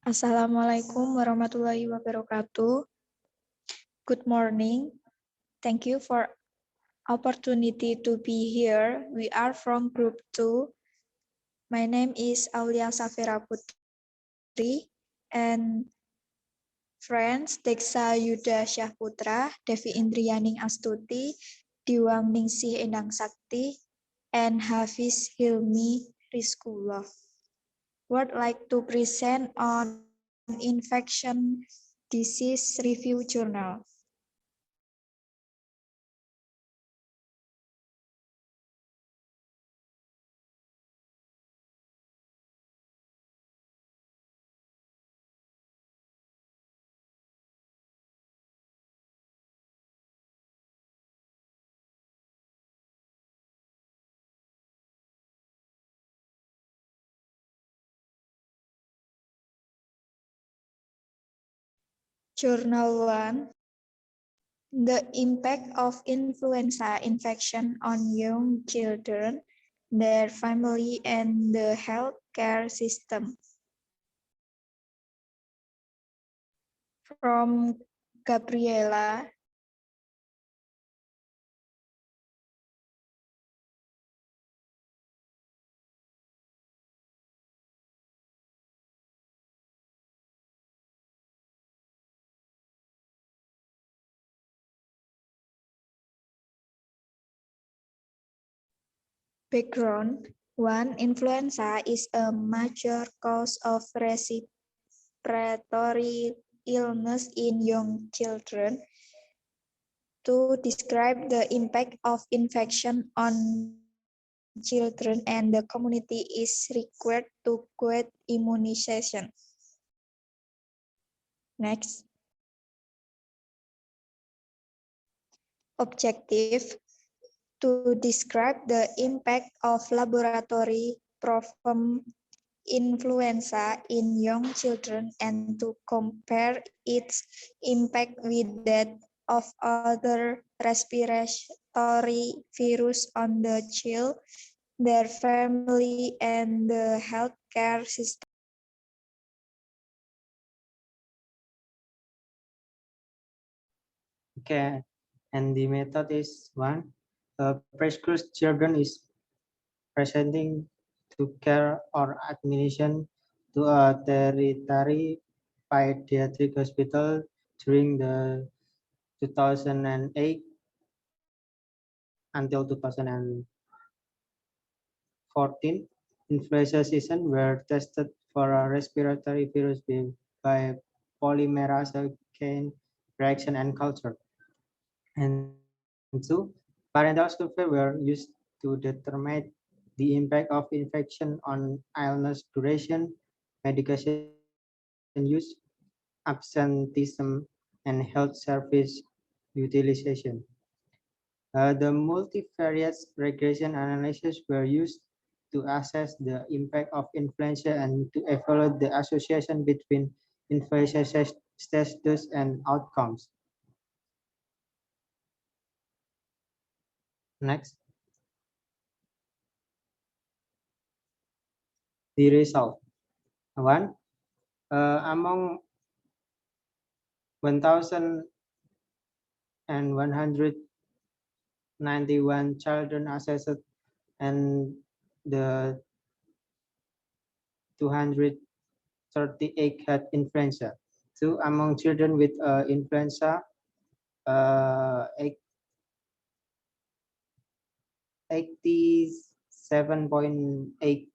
Assalamualaikum warahmatullahi wabarakatuh. Good morning. Thank you for opportunity to be here. We are from group 2. My name is Aulia Savera Putri and friends Deksa Yudha Putra, Devi IndriyaningbAstuti, Diwang Ningsih Endang Sakti, and Hafiz Hilmi Rizqullah. Would like to present on infection disease review journal. Journal 1. The impact of influenza infection on young children, their family, and the healthcare system. From Gabriela. Background. 1. Influenza is a major cause of respiratory illness in young children. 2. Describe the impact of infection on children and the community is required to get immunization. Next. Objective. To describe the impact of laboratory proven influenza in young children and to compare its impact with that of other respiratory virus on the child, their family, and the healthcare system. Okay, and the method is 1. Preschool children is presenting to care or admission to a tertiary pediatric hospital during the 2008 until 2014 influenza season were tested for a respiratory virus by polymerase chain reaction and culture. And 2, parental survey were used to determine the impact of infection on illness duration, medication use, absenteeism, and health service utilization. The multivariate regression analysis were used to assess the impact of influenza and to evaluate the association between influenza status and outcomes. Next. The result. 1. Among 1,191 children assessed and the 238 had influenza. 2. Among children with influenza, 87.8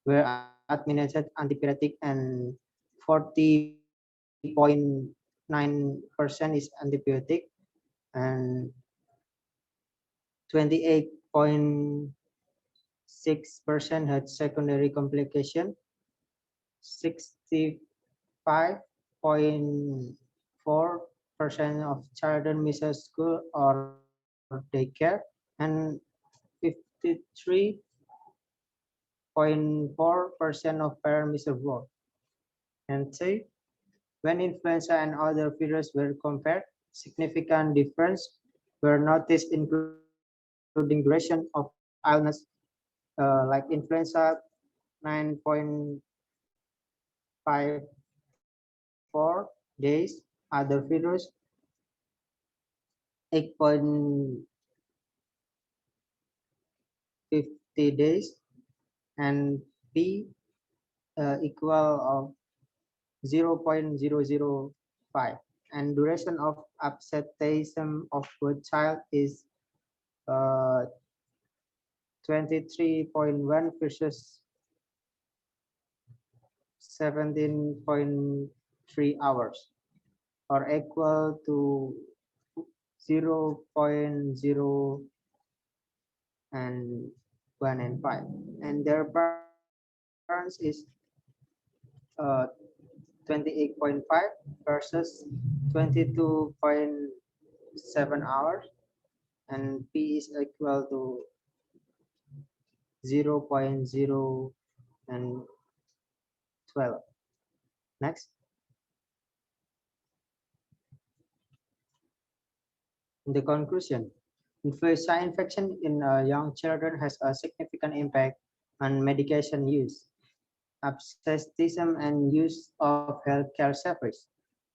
were administered antibiotic and 40.9% is antibiotic and 28.6% had secondary complication. 65.4% of children miss school or daycare and 53.4% of parents miss work. And 3. When influenza and other viruses were compared, significant difference were noticed, including duration of illness, like influenza 9.5 4 days, other virus 8.50 days, and P equal of 0.005, and duration of absenteeism of both child is uh, 23.1 versus 17.3 hours, or equal to 0.0 and 1 and 5. And their parents is uh, 28.5 versus 22.7 hours, and P is equal to 0.0 and 12. Next, in the conclusion, influenza infection in young children has a significant impact on medication use, absenteeism, and use of healthcare service.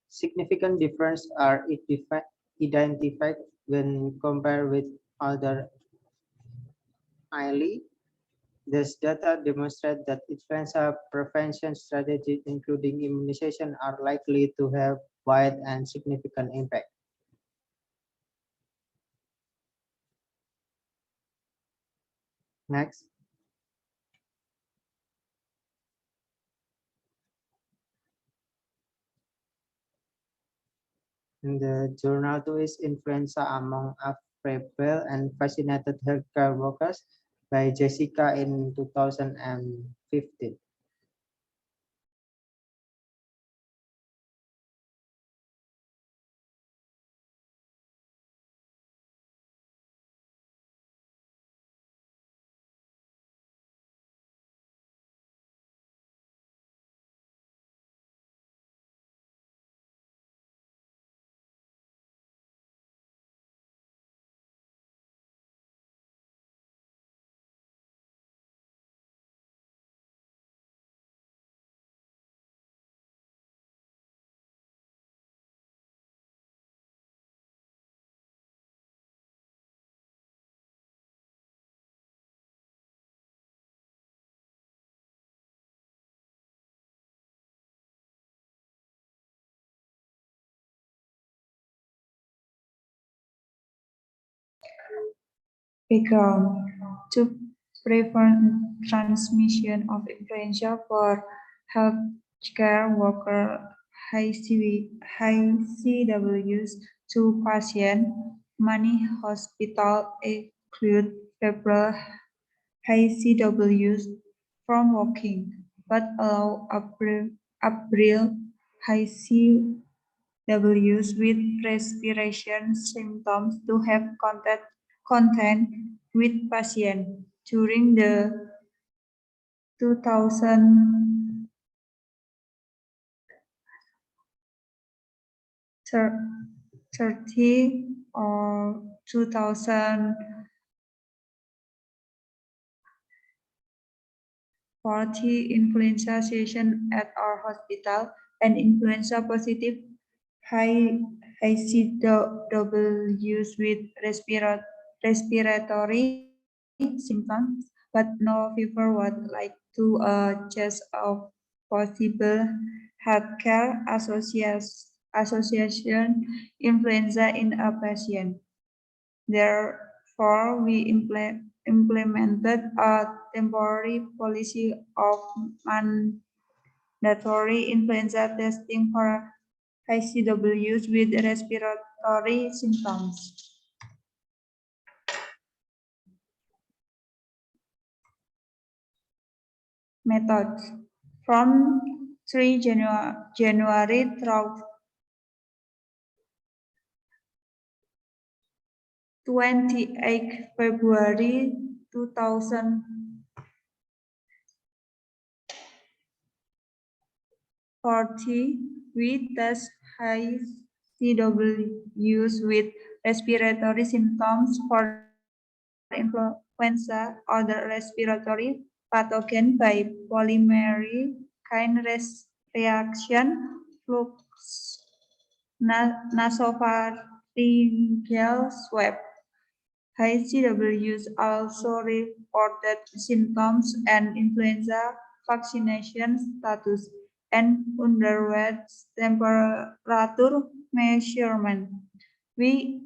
Significant differences are identified when compared with other ILE. This data demonstrate that influenza prevention strategies, including immunization, are likely to have wide and significant impact. Next, in the journal 2 is Influenza Among Affable and Vaccinated Healthcare Workers by Jessica in 2015. Background: to prevent transmission of influenza for healthcare workers, high CWs to patients. Many hospitals exclude febrile high CWs from working, but allow April high CWs with respiration symptoms to have contact with patients. During the 2030 or 2040 influenza session at our hospital, and influenza positive high ICWs with respiratory symptoms, but no fever would like to just of possible healthcare association influenza in a patient. Therefore, we implemented a temporary policy of mandatory influenza testing for ICWs with respiratory symptoms. Methods: from 3 January through 28 February 2040, we test high CWs with respiratory symptoms for influenza, other respiratory pathogen by polymerase chain reaction, nasopharyngeal swab. ICWs also reported symptoms and influenza vaccination status and underwent temperature measurement. We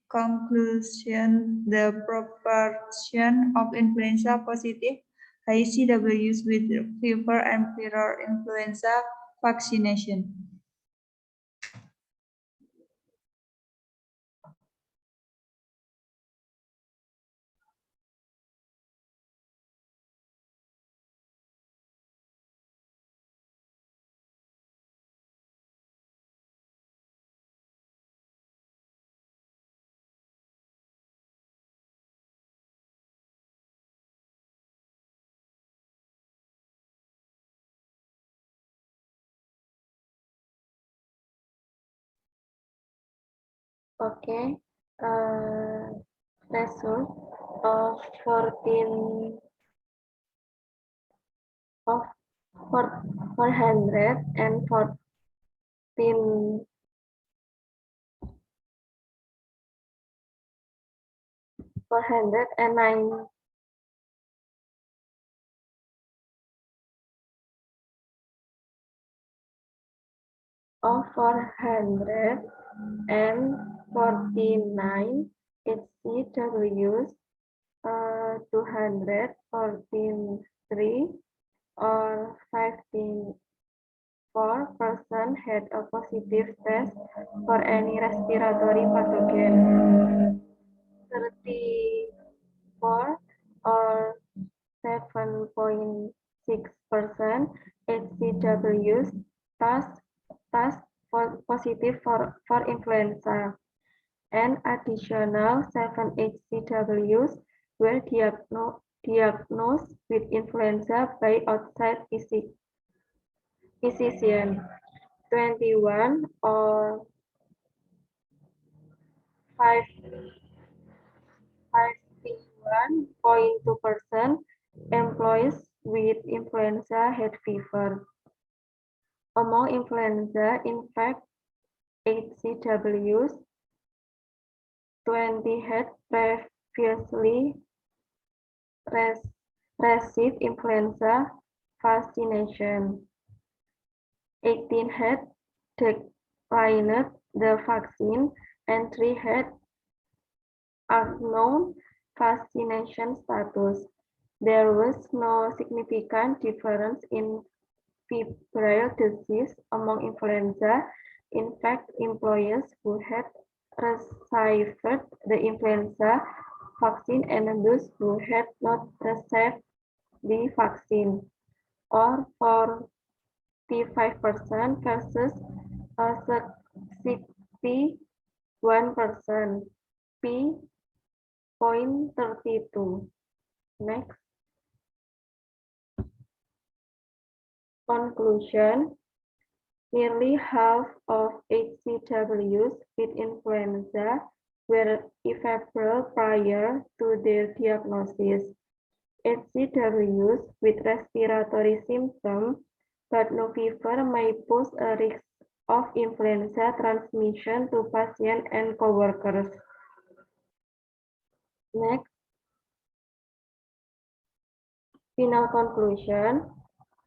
conclusion the proportion of influenza positive ICWs with fever and prior influenza vaccination. Okay, result of 14 of 414 409 of 449 HCWs, 243 or 54% had a positive test for any respiratory pathogen. 34 or 7.6% HCWs test positive for influenza, and additional 7 HCWs were diagnosed with influenza by outside physician. 21 or 51.2% employees with influenza had fever. Among influenza infect HCWs, 20 had previously received influenza vaccination. 18 had declined the vaccine, and 3 had unknown vaccination status. There was no significant difference in febrile disease among influenza infect employees who had received the influenza vaccine and those who had not received the vaccine, or 45% versus 61%, p.32. Next. Conclusion. Nearly half of HCWs with influenza were ephemeral prior to their diagnosis. HCWs with respiratory symptoms but no fever may pose a risk of influenza transmission to patients and coworkers. Next. Final conclusion.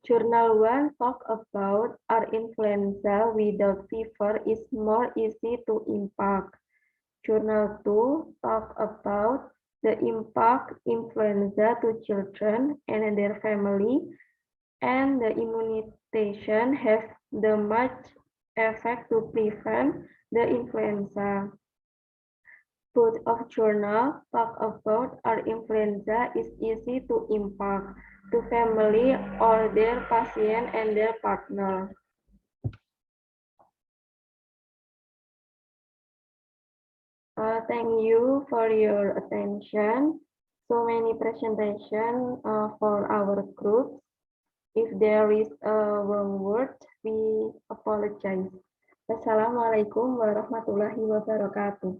Journal 1 talk about are influenza without fever is more easy to impact. Journal 2 talk about the impact influenza to children and their family, and the immunization has the much effect to prevent the influenza. Both of journals talk about are influenza is easy to impact to family or their patient and their partner. Thank you for your attention. So many presentation for our group. If there is a wrong word, we apologize. Wassalamualaikum warahmatullahi wabarakatuh.